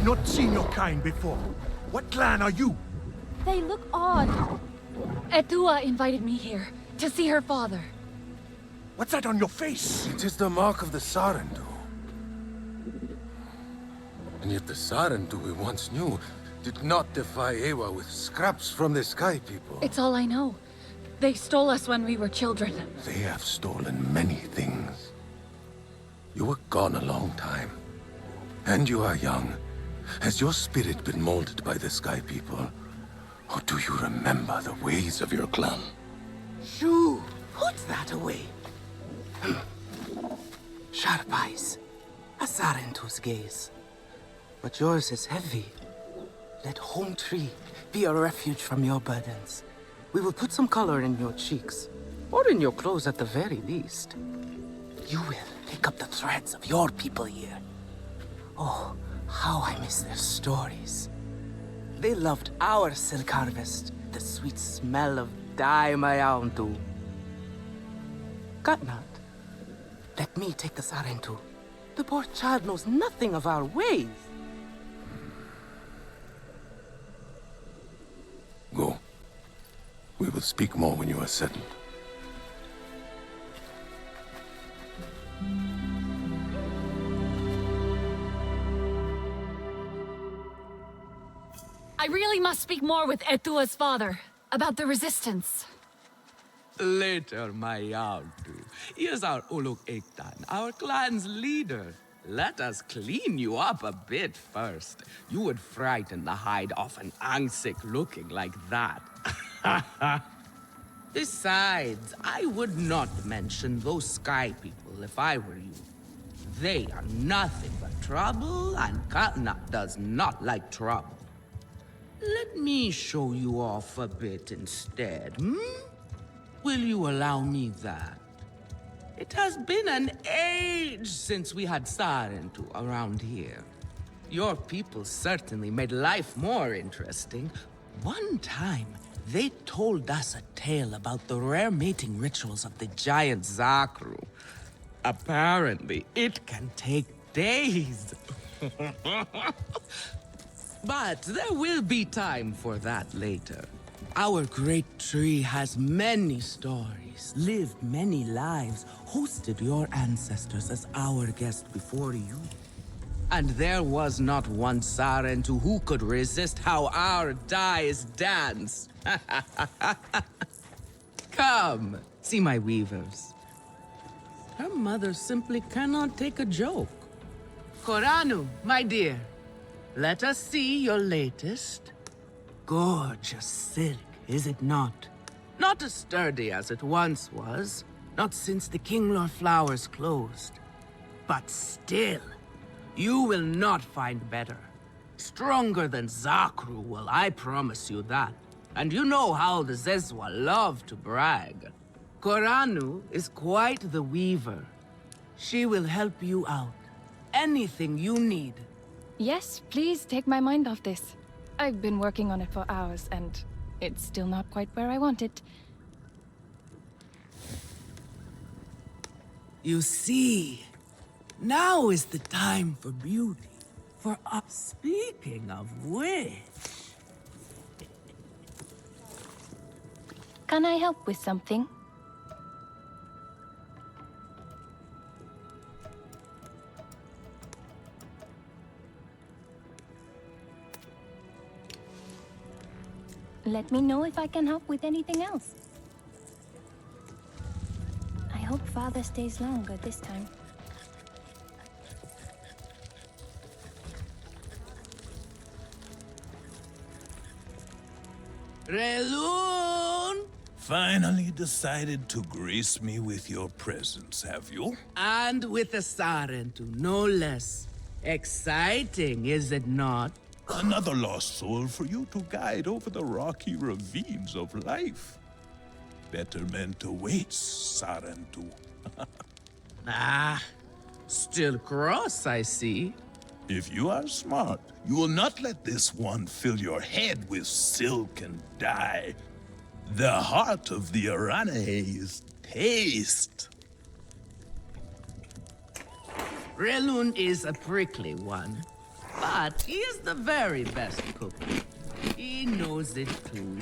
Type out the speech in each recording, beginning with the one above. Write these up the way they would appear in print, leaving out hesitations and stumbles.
not seen your kind before. What clan are you? They look odd. Etua invited me here to see her father. What's that on your face? It is the mark of the Sarentu. And yet the Sarentu we once knew did not defy Ewa with scraps from the Sky People. It's all I know. They stole us when we were children. They have stolen many things. You were gone a long time. And you are young. Has your spirit been molded by the Sky People? Or do you remember the ways of your clan? Shoo! Put that away. Sharp eyes. A Sarentu's gaze. But yours is heavy. Let Home Tree be a refuge from your burdens. We will put some color in your cheeks. Or in your clothes at the very least. You will pick up the threads of your people here. Oh, how I miss their stories. They loved our silk harvest, the sweet smell of dye mayauntu. Katnat, let me take the Sarentu. The poor child knows nothing of our ways. Go. We will speak more when you are settled. I really must speak more with Etua's father about the resistance. Later, Mayauntu. Here's our Uluk Ektan, our clan's leader. Let us clean you up a bit first. You would frighten the hide off an Angsik looking like that. Besides, I would not mention those Sky People if I were you. They are nothing but trouble, and Katnat does not like trouble. Let me show you off a bit instead, Will you allow me that? It has been an age since we had Sarentu around here. Your people certainly made life more interesting. One time, they told us a tale about the rare mating rituals of the giant Zakru. Apparently, it can take days. But there will be time for that later. Our great tree has many stories, lived many lives, hosted your ancestors as our guest before you. And there was not one Sarentu who could resist how our dyes dance. Come, see my weavers. Her mother simply cannot take a joke. Koranu, my dear, let us see your latest. Gorgeous silk, is it not? Not as sturdy as it once was, not since the Kinglor flowers closed. But still, you will not find better. Stronger than Zakru will, I promise you that. And you know how the Zezwa love to brag. Koranu is quite the weaver. She will help you out. Anything you need. Yes, please take my mind off this. I've been working on it for hours, and it's still not quite where I want it. You see, now is the time for beauty. For us. Speaking of which... Can I help with something? Let me know if I can help with anything else. I hope Father stays longer this time. Relun! Finally decided to grace me with your presence, have you? And with a Sarentu, no less. Exciting, is it not? Another lost soul for you to guide over the rocky ravines of life. Betterment awaits, Sarentu. Ah, still cross, I see. If you are smart, you will not let this one fill your head with silk and dye. The heart of the Aranahe is taste. Relun is a prickly one. But he is the very best cook. He knows it too.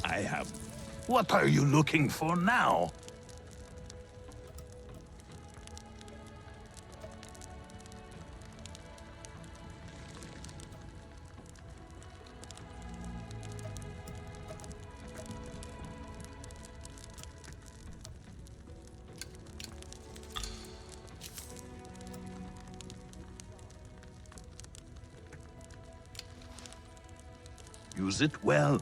I have. What are you looking for now? Use it well.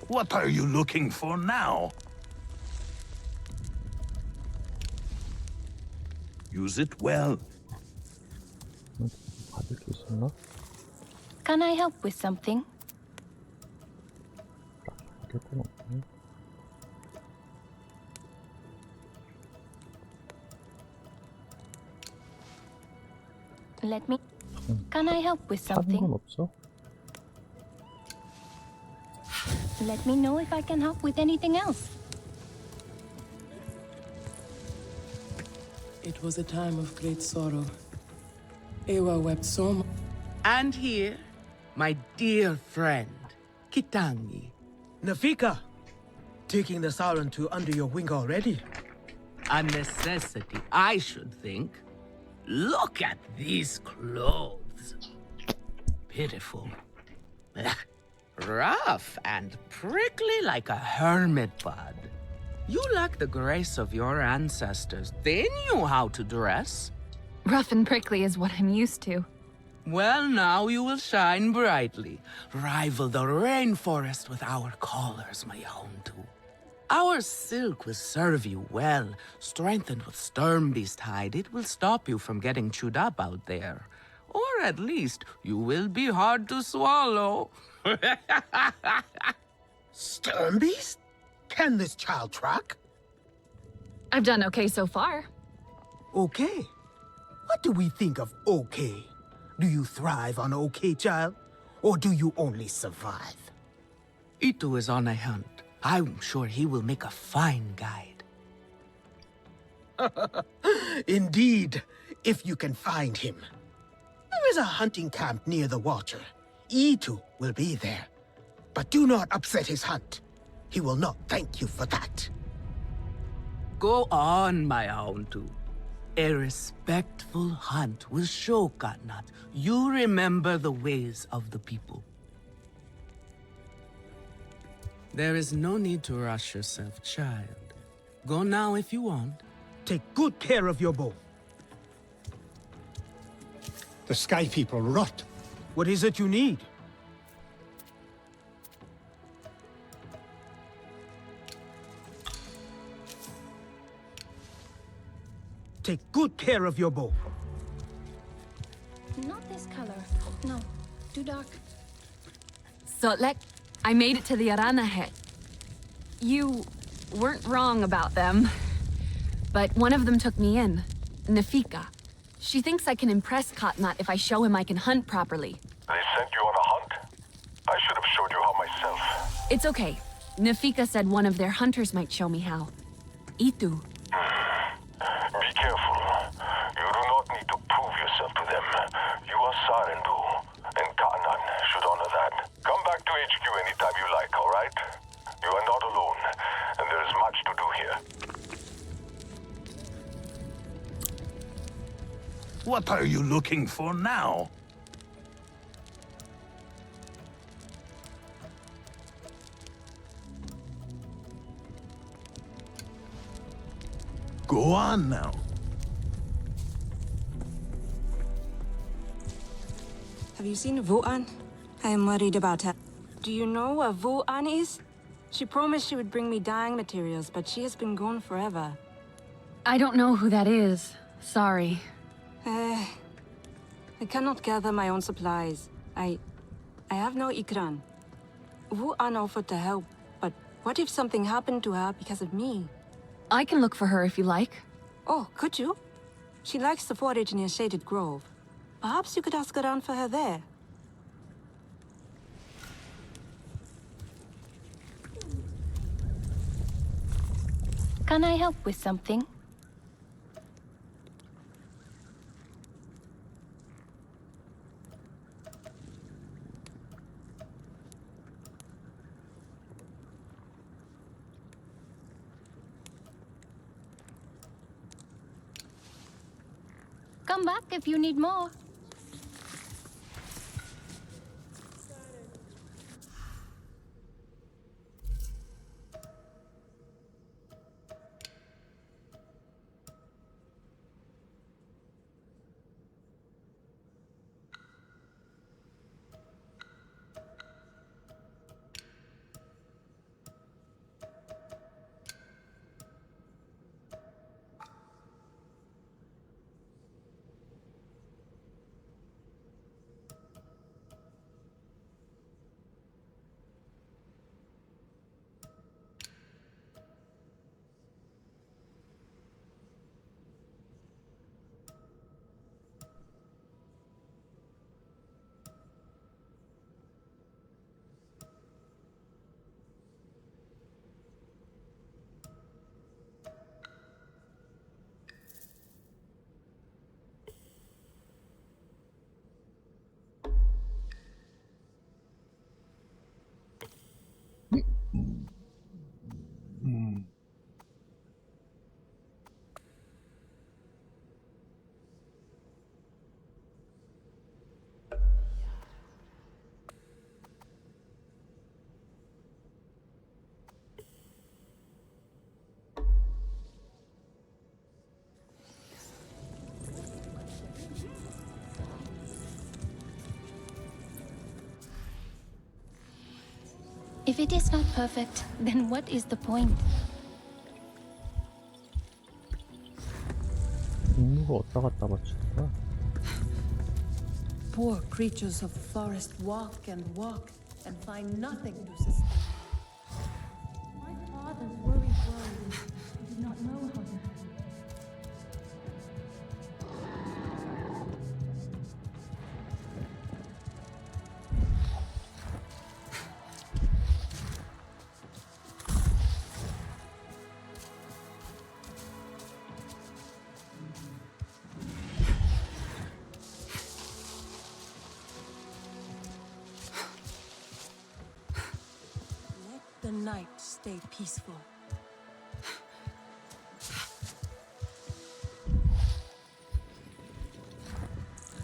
What are you looking for now? Use it well. 받을 게 있었나? Can I help with something? 받을 건 없네. Let me. Can I help with 하는 건 something? 없어? Let me know if I can help with anything else. It was a time of great sorrow. Ewa wept so much. And here, my dear friend, Kitangi. Nafika, taking the Sarantu under your wing already. A necessity, I should think. Look at these clothes. Pitiful. Rough and prickly like a hermit bud. You lack the grace of your ancestors. They knew how to dress. Rough and prickly is what I'm used to. Well, now you will shine brightly. Rival the rainforest with our collars, my Hontu. Our silk will serve you well. Strengthened with Sternbeast hide, it will stop you from getting chewed up out there. Or at least, you will be hard to swallow. Sternbeast? Can this child track? I've done okay so far. Okay. What do we think of okay? Do you thrive on okay, child? Or do you only survive? Itu is on a hunt. I'm sure he will make a fine guide. Indeed, if you can find him. There is a hunting camp near the Watcher. Itu will be there. But do not upset his hunt. He will not thank you for that. Go on, my Hontu. A respectful hunt will show Katnat you remember the ways of the people. There is no need to rush yourself, child. Go now if you want. Take good care of your bow. The Sky People rot. What is it you need? Take good care of your bow. Not this color. No, too dark. Sotlek, I made it to the Arana hut. You weren't wrong about them. But one of them took me in. Nafika. She thinks I can impress Katnat if I show him I can hunt properly. They sent you on a hunt? I should have showed you how myself. It's okay. Nafika said one of their hunters might show me how. Itu. Be careful. You do not need to prove yourself to them. You are Sarendu, and Kanan should honor that. Come back to HQ anytime you like, all right? You are not alone, and there is much to do here. What are you looking for now? Go on now. Have you seen Vuan? I am worried about her. Do you know what Vuan is? She promised she would bring me dyeing materials, but she has been gone forever. I don't know who that is. Sorry. I cannot gather my own supplies. I have no ikran. Vuan offered to help, but what if something happened to her because of me? I can look for her if you like. Oh, could you? She likes to forage near Shaded Grove. Perhaps you could ask around for her there. Can I help with something? Come back if you need more. If it is not perfect, then what is the point? 임무가 어디다 갔다 맞추는 거야? Poor creatures of the forest walk and find nothing to sustain. My father's worried world. He did not know how to handle it. The night stay peaceful.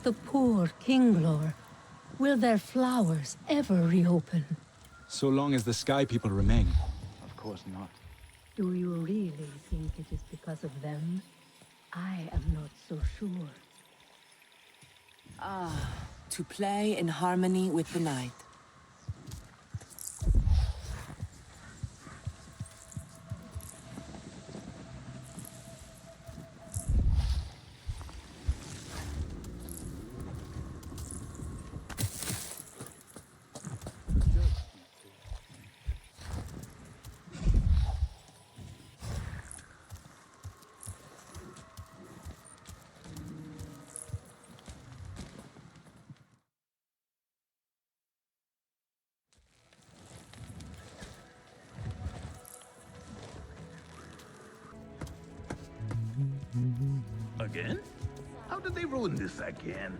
The poor Kinglor. Will their flowers ever reopen? So long as the Sky People remain. Of course not. Do you really think it is because of them? I am not so sure. To play in harmony with the night. Again? How did they ruin this again?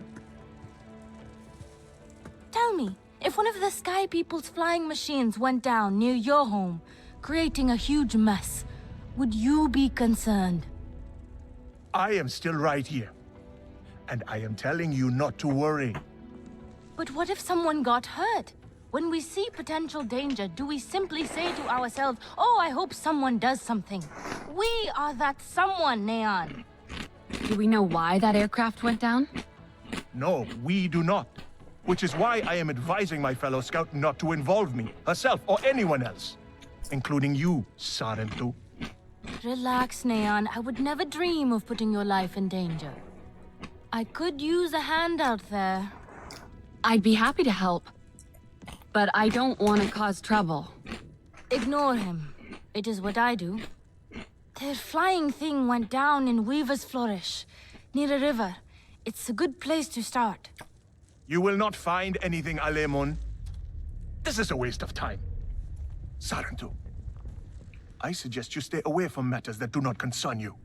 Tell me, if one of the Sky People's flying machines went down near your home, creating a huge mess, would you be concerned? I am still right here. And I am telling you not to worry. But what if someone got hurt? When we see potential danger, do we simply say to ourselves, oh, I hope someone does something? We are that someone, Neon. Do we know why that aircraft went down? No, we do not. Which is why I am advising my fellow scout not to involve me, herself, or anyone else. Including you, Sarentu. Relax, Neon. I would never dream of putting your life in danger. I could use a hand out there. I'd be happy to help. But I don't want to cause trouble. Ignore him. It is what I do. Their flying thing went down in Weaver's Flourish, near a river. It's a good place to start. You will not find anything, Alemun. This is a waste of time. Sarentu, I suggest you stay away from matters that do not concern you.